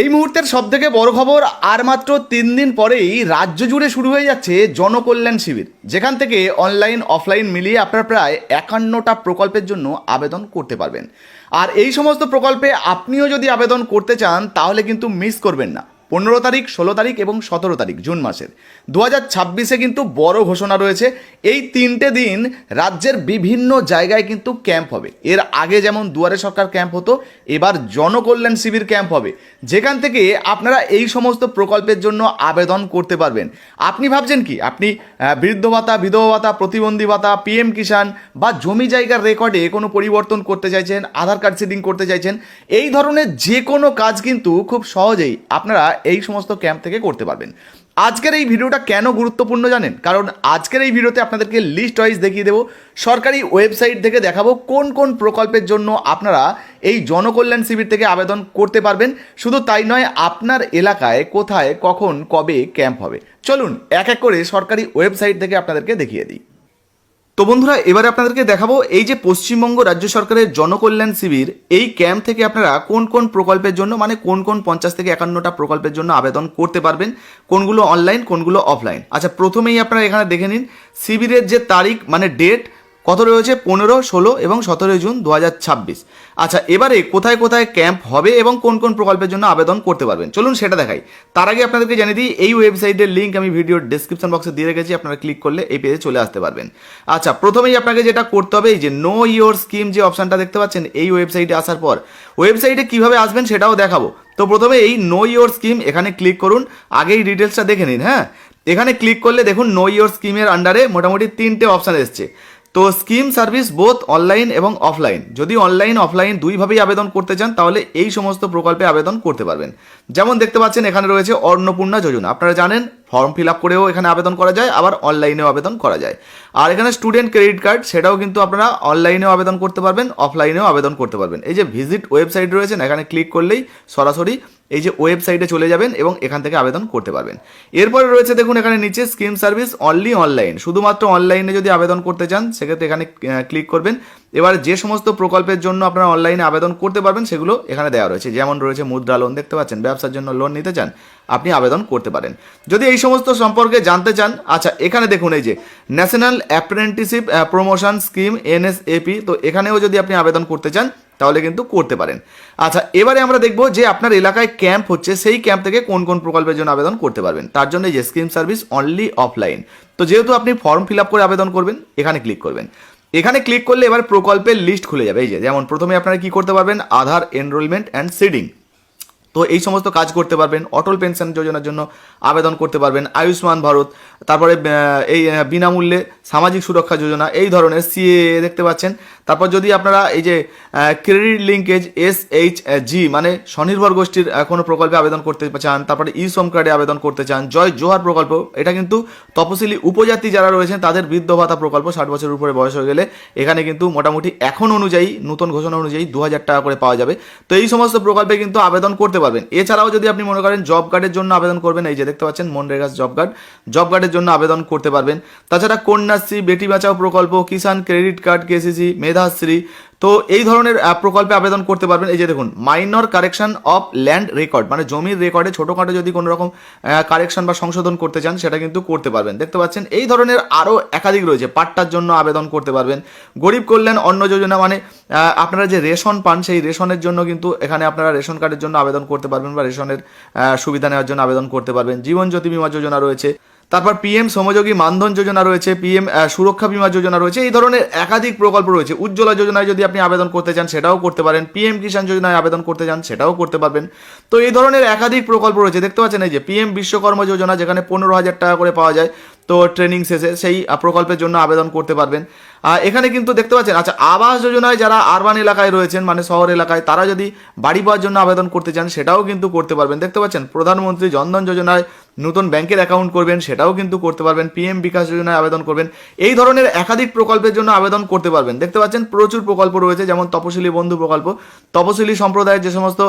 এই মুহূর্তের সবথেকে বড় খবর, আর মাত্র 3 দিন পরেই রাজ্য জুড়ে শুরু হয়ে যাচ্ছে জনকল্যাণ শিবির, যেখান থেকে অনলাইন অফলাইন মিলিয়ে আপনারা প্রায় 51টা প্রকল্পের জন্য আবেদন করতে পারবেন। আর এই সমস্ত প্রকল্পে আপনিও যদি আবেদন করতে চান তাহলে কিন্তু মিস করবেন না। 15 তারিখ, 16 তারিখ এবং 17 তারিখ জুন মাসের 2026-এ কিন্তু বড় ঘোষণা রয়েছে। এই 3টে দিন রাজ্যের বিভিন্ন জায়গায় কিন্তু ক্যাম্প হবে। এর আগে যেমন দুয়ারে সরকার ক্যাম্প হতো, এবার জনকল্যাণ শিবির ক্যাম্প হবে, যেখান থেকে আপনারা এই সমস্ত প্রকল্পের জন্য আবেদন করতে পারবেন। আপনি ভাবছেন কি আপনি বৃদ্ধ ভাতা, বিধবা ভাতা, প্রতিবন্ধী ভাতা, পিএম কিষাণ বা জমি জায়গার রেকর্ডে কোনো পরিবর্তন করতে চাইছেন, আধার কার্ড সিডিং করতে চাইছেন, এই ধরনের যে কোনো কাজ কিন্তু খুব সহজেই আপনারা এই সমস্ত ক্যাম্প থেকে করতে পারবেন। আজকের এই ভিডিওটা কেন গুরুত্বপূর্ণ জানেন? কারণ আজকের এই ভিডিওতে আপনাদেরকে লিস্ট ওয়াইজ দেখিয়ে দেবো, সরকারি ওয়েবসাইট থেকে দেখাবো কোন কোন প্রকল্পের জন্য আপনারা এই জনকল্যাণ শিবির থেকে আবেদন করতে পারবেন। শুধু তাই নয়, আপনার এলাকায় কোথায়, কখন, কবে ক্যাম্প হবে। চলুন এক এক করে সরকারি ওয়েবসাইট থেকে আপনাদেরকে দেখিয়ে দিই। তো বন্ধুরা, এবারে আপনাদেরকে দেখাবো এই যে পশ্চিমবঙ্গ রাজ্য সরকারের জনকল্যাণ শিবির, এই ক্যাম্প থেকে আপনারা কোন কোন প্রকল্পের জন্য, মানে কোন কোন 50 থেকে 51টা প্রকল্পের জন্য আবেদন করতে পারবেন, কোনগুলো অনলাইন কোনগুলো অফলাইন। আচ্ছা, প্রথমেই আপনারা এখানে দেখে নিন শিবিরের যে তারিখ, মানে ডেট কত রয়েছে, 15, 16 এবং 17 জুন 2026। আচ্ছা, এবারে কোথায় কোথায় ক্যাম্প হবে এবং কোন কোন প্রকল্পের জন্য আবেদন করতে পারবেন, চলুন সেটা দেখাই। তার আগে আপনাদেরকে জানিয়ে দিই, এই ওয়েবসাইটের লিঙ্ক আমি ভিডিওর ডেসক্রিপশন বক্সে দিয়ে রেখেছি, আপনারা ক্লিক করলে এই পেজে চলে আসতে পারবেন। আচ্ছা, প্রথমেই আপনাকে যেটা করতে হবে, এই যে নো ইয়োর স্কিম যে অপশানটা দেখতে পাচ্ছেন, এই ওয়েবসাইটে আসার পর ওয়েবসাইটে কীভাবে আসবেন সেটাও দেখাবো। তো প্রথমে এই নো ইয়োর স্কিম এখানে ক্লিক করুন, আগেই ডিটেলসটা দেখে নিন। হ্যাঁ, এখানে ক্লিক করলে দেখুন নো ইয়োর স্কিমের আন্ডারে মোটামুটি 3টে অপশান এসছে। তো স্কিম সার্ভিস বোথ অনলাইন এবং অফলাইন, যদি অনলাইন অফলাইন দুইভাবেই আবেদন করতে চান তাহলে এই সমস্ত প্রকল্পে আবেদন করতে পারবেন। যেমন দেখতে পাচ্ছেন এখানে রয়েছে অন্নপূর্ণা যোজনা, আপনারা জানেন ফর্ম ফিল আপ করেও এখানে আবেদন করা যায়, আবার অনলাইনেও আবেদন করা যায়। আর এখানে স্টুডেন্ট ক্রেডিট কার্ড, সেটাও কিন্তু আপনারা অনলাইনেও আবেদন করতে পারবেন, অফলাইনেও আবেদন করতে পারবেন। এই যে ভিজিট ওয়েবসাইট রয়েছে, এখানে ক্লিক করলেই সরাসরি এই যে ওয়েবসাইটে চলে যাবেন এবং এখান থেকে আবেদন করতে পারবেন। এরপরে রয়েছে দেখুন এখানে নিচে স্কিম সার্ভিস অনলি অনলাইন, শুধুমাত্র অনলাইনে যদি আবেদন করতে চান সেক্ষেত্রে এখানে ক্লিক করবেন। এবার যে সমস্ত প্রকল্পের জন্য আপনারা অনলাইনে আবেদন করতে পারবেন সেগুলো এখানে দেওয়া রয়েছে, যেমন রয়েছে মুদ্রা লোন, দেখতে পাচ্ছেন ব্যবসার জন্য লোন নিতে চান আপনি আবেদন করতে পারেন যদি এই সমস্ত সম্পর্কে জানতে চান। আচ্ছা, এখানে দেখুন এই যে national apprenticeship promotion scheme NSAP, তো এখানেও যদি আপনি আবেদন করতে চান তাহলে কিন্তু করতে পারেন। আচ্ছা, এবারে আমরা দেখব যে আপনার এলাকায় ক্যাম্প হচ্ছে, সেই ক্যাম্প থেকে কোন কোন প্রকল্পের জন্য আবেদন করতে পারবেন। তার জন্য এই যে স্কিম সার্ভিস অনলি অফলাইন, তো যেহেতু আপনি ফর্ম ফিল আপ করে আবেদন করবেন এখানে ক্লিক করবেন। এখানে ক্লিক করলে এবার প্রকল্পের লিস্ট খুলে যাবে। এই যে যেমন প্রথমে আপনারা কি করতে পারবেন, আধার এনরোলমেন্ট অ্যান্ড সিডিং, তো এই সমস্ত কাজ করতে পারবেন। অটল পেনশন যোজনার জন্য আবেদন করতে পারবেন, আয়ুষ্মান ভারত, তারপরে এই বিনামূল্যে সামাজিক সুরক্ষা যোজনা, এই ধরনের সিএ দেখতে পাচ্ছেন। তারপর যদি আপনারা এই যে ক্রেডিট লিঙ্কেজ SHG মানে স্বনির্ভর গোষ্ঠীর কোনো প্রকল্পে আবেদন করতে চান, তারপরে ই শ্রম কার্ডে আবেদন করতে চান, জয় জোহার প্রকল্প, এটা কিন্তু তপশিলি উপজাতি যারা রয়েছেন তাদের বৃদ্ধ ভাতা প্রকল্প, 60 বছরের উপরে বয়স হয়ে গেলে এখানে কিন্তু মোটামুটি এখন অনুযায়ী নতুন ঘোষণা অনুযায়ী 2000 টাকা করে পাওয়া যাবে। তো এই সমস্ত প্রকল্পে কিন্তু আবেদন করতে পারবেন। এছাড়াও যদি আপনি মনে করেন জব কার্ডের জন্য আবেদন করবেন, এই যে দেখতে পাচ্ছেন মনরেগা জব কার্ডের জন্য আবেদন করতে পারবেন। তাছাড়া কন্যাশ্রী, বেটি বাঁচাও প্রকল্প, কিষাণ ক্রেডিট কার্ড, কেসিসি, মেধাশ্রী, তো এই ধরনের প্রকল্পে আবেদন করতে পারবেন। এই যে দেখুন minor correction of land record, মানে জমির রেকর্ডে ছোটোখাটো যদি কোনো রকম কারেকশন বা সংশোধন করতে চান সেটা কিন্তু করতে পারবেন। দেখতে পাচ্ছেন এই ধরনের আরও একাধিক রয়েছে। পাট্টার জন্য আবেদন করতে পারবেন। গরিব কল্যাণ অন্ন যোজনা, মানে আপনারা যে রেশন পান সেই রেশনের জন্য কিন্তু এখানে আপনারা রেশন কার্ডের জন্য আবেদন করতে পারবেন বা রেশনের সুবিধা নেওয়ার জন্য আবেদন করতে পারবেন। জীবন জ্যোতি বীমা যোজনা রয়েছে, তারপর পিএম শ্রমযোগী মানধন যোজনা রয়েছে, পিএম সুরক্ষা বীমা যোজনা রয়েছে, এই ধরনের একাধিক প্রকল্প রয়েছে। উজ্জ্বলা যোজনায় যদি আপনি আবেদন করতে চান সেটাও করতে পারেন, পিএম কিষাণ যোজনায় আবেদন করতে চান সেটাও করতে পারবেন। তো এই ধরনের একাধিক প্রকল্প রয়েছে। দেখতে পাচ্ছেন এই যে পিএম বিশ্বকর্মা যোজনা, যেখানে 15,000 টাকা করে পাওয়া যায়, তো ট্রেনিং শেষে সেই প্রকল্পের জন্য আবেদন করতে পারবেন। এখানে কিন্তু দেখতে পাচ্ছেন, আচ্ছা আবাস যোজনায় যারা আরবান এলাকায় রয়েছেন, মানে শহর এলাকায়, তারা যদি বাড়ি পাওয়ার জন্য আবেদন করতে চান সেটাও কিন্তু করতে পারবেন। দেখতে পাচ্ছেন প্রধানমন্ত্রী জনধন যোজনায় নতুন ব্যাংকের অ্যাকাউন্ট করবেন সেটাও কিন্তু করতে পারবেন, পিএম বিকাশ যোজনায় আবেদন করবেন, এই ধরনের একাধিক প্রকল্পের জন্য আবেদন করতে পারবেন। দেখতে পাচ্ছেন প্রচুর প্রকল্প রয়েছে, যেমন তপশিলি বন্ধু প্রকল্প, তপশিলি সম্প্রদায়ের যে সমস্ত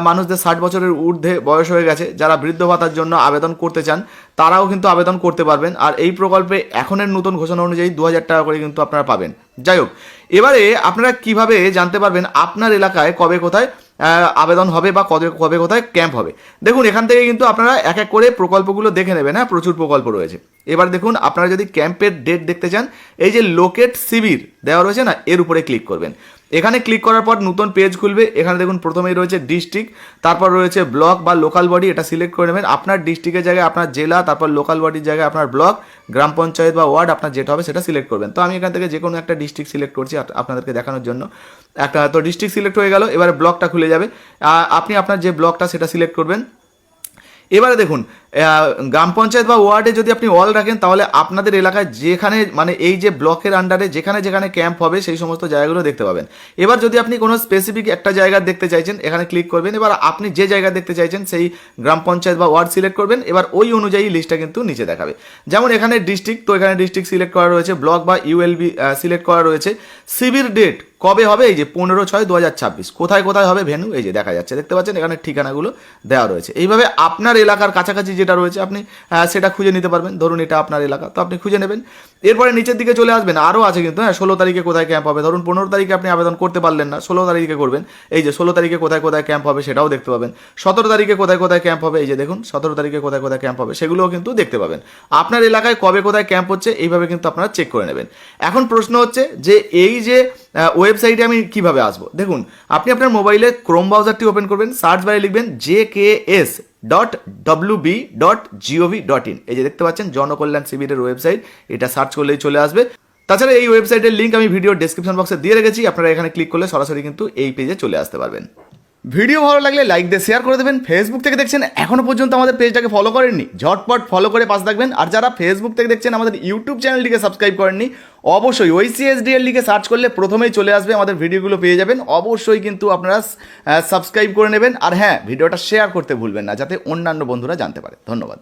মানুষদের 60 বছরের ঊর্ধ্বে বয়স হয়ে গেছে যারা বৃদ্ধ ভাতার জন্য আবেদন করতে চান তারাও কিন্তু আবেদন করতে পারবেন। আর এই প্রকল্পে এখনের নতুন ঘোষণা অনুযায়ী 2000 টাকা করে কিন্তু আপনারা পাবেন। যাই হোক, এবারে আপনারা কিভাবে জানতে পারবেন আপনার এলাকায় কবে কোথায় আবেদন হবে বা কবে কবে কোথায় ক্যাম্প হবে? দেখুন, এখান থেকে কিন্তু আপনারা এক এক করে প্রকল্পগুলো দেখে নেবেন। হ্যাঁ, প্রচুর প্রকল্প রয়েছে। এবার দেখুন, আপনারা যদি ক্যাম্পের ডেট দেখতে চান, এই যে লোকেট শিবির দেওয়া রয়েছে না, এর উপরে ক্লিক করবেন। এখানে ক্লিক করার পর নতুন পেজ খুলবে। এখানে দেখুন প্রথমেই রয়েছে ডিস্ট্রিক্ট, তারপর রয়েছে ব্লক বা লোকাল বডি, এটা সিলেক্ট করে নেবেন। আপনার ডিস্ট্রিক্টের জায়গায় আপনার জেলা, তারপর লোকাল বডির জায়গায় আপনার ব্লক, গ্রাম পঞ্চায়েত বা ওয়ার্ড আপনার যেটা হবে সেটা সিলেক্ট করবেন। তো আমি এখান থেকে যে কোনো একটা ডিস্ট্রিক্ট সিলেক্ট করছি আপনাদেরকে দেখানোর জন্য। একটা তো ডিস্ট্রিক্ট সিলেক্ট হয়ে গেল, এবারে ব্লকটা খুলে যাবে। আপনি আপনার যে ব্লকটা সেটা সিলেক্ট করবেন। এবারে দেখুন, গ্রাম পঞ্চায়েত বা ওয়ার্ডে যদি আপনি অল রাখেন, তাহলে আপনাদের এলাকায় যেখানে মানে এই যে ব্লকের আন্ডারে যেখানে যেখানে ক্যাম্প হবে সেই সমস্ত জায়গাগুলো দেখতে পাবেন। এবার যদি আপনি কোনো স্পেসিফিক একটা জায়গা দেখতে চাইছেন, এখানে ক্লিক করবেন। এবার আপনি যে জায়গা দেখতে চাইছেন সেই গ্রাম পঞ্চায়েত বা ওয়ার্ড সিলেক্ট করবেন। এবার ওই অনুযায়ী লিস্টটা কিন্তু নিচে দেখাবে। যেমন এখানে ডিস্ট্রিক্ট, তো এখানে ডিস্ট্রিক্ট সিলেক্ট করা রয়েছে, ব্লক বা ইউএলবি সিলেক্ট করা রয়েছে, শিবির ডেট কবে হবে, এই যে 15/6/2026, কোথায় কোথায় হবে ভেন্যু, এই যে দেখা যাচ্ছে, দেখতে পাচ্ছেন এখানে ঠিকানাগুলো দেওয়া রয়েছে। এইভাবে আপনার এলাকার কাছাকাছি যেটা রয়েছে আপনি সেটা খুঁজে নিতে পারবেন। ধরুন এটা আপনার এলাকা, তো আপনি খুঁজে নেবেন। এরপরে নিচের দিকে চলে আসবেন, আরও আছে কিন্তু। হ্যাঁ, 16 তারিখে কোথায় ক্যাম্প হবে, ধরুন 15 তারিখে আপনি আবেদন করতে পারলেন না, 16 তারিখে করবেন। এই যে 16 তারিখে কোথায় কোথায় ক্যাম্প হবে সেটাও দেখতে পাবেন। 17 তারিখে কোথায় কোথায় ক্যাম্প হবে, এই যে দেখুন 17 তারিখে কোথায় কোথায় ক্যাম্প হবে সেগুলোও কিন্তু দেখতে পাবেন। আপনার এলাকায় কবে কোথায় ক্যাম্প হচ্ছে এইভাবে কিন্তু আপনারা চেক করে নেবেন। এখন প্রশ্ন হচ্ছে যে এই যে ওয়েবসাইটে আমি কিভাবে আসবো? দেখুন, আপনি আপনার মোবাইলে ক্রোম ব্রাউজারটি ওপেন করবেন, সার্চ বারে লিখবেন jks.wb.gov.in। এই যে দেখতে পাচ্ছেন জনকল্যাণ শিবিরের ওয়েবসাইট, এটা সার্চ করলেই চলে আসবে। তাছাড়া এই ওয়েবসাইটের লিঙ্ক আমি ভিডিও ডেসক্রিপশন বক্সে দিয়ে রেখেছি, আপনারা এখানে ক্লিক করলে সরাসরি কিন্তু এই পেজে চলে আসতে পারবেন। ভিডিও ভালো লাগলে লাইক দিয়ে শেয়ার করে দেবেন। ফেসবুক থেকে দেখছেন এখনও পর্যন্ত আমাদের পেজটাকে ফলো করেননি, ঝটপট ফলো করে পাশে থাকবেন। আর যারা ফেসবুক থেকে দেখছেন আমাদের ইউটিউব চ্যানেলটিকে সাবস্ক্রাইব করেননি, অবশ্যই OCSDL লিখে সার্চ করলে প্রথমেই চলে আসবে, আমাদের ভিডিওগুলো পেয়ে যাবেন। অবশ্যই কিন্তু আপনারা সাবস্ক্রাইব করে নেবেন। আর হ্যাঁ, ভিডিওটা শেয়ার করতে ভুলবেন না, যাতে অন্যান্য বন্ধুরা জানতে পারে। ধন্যবাদ।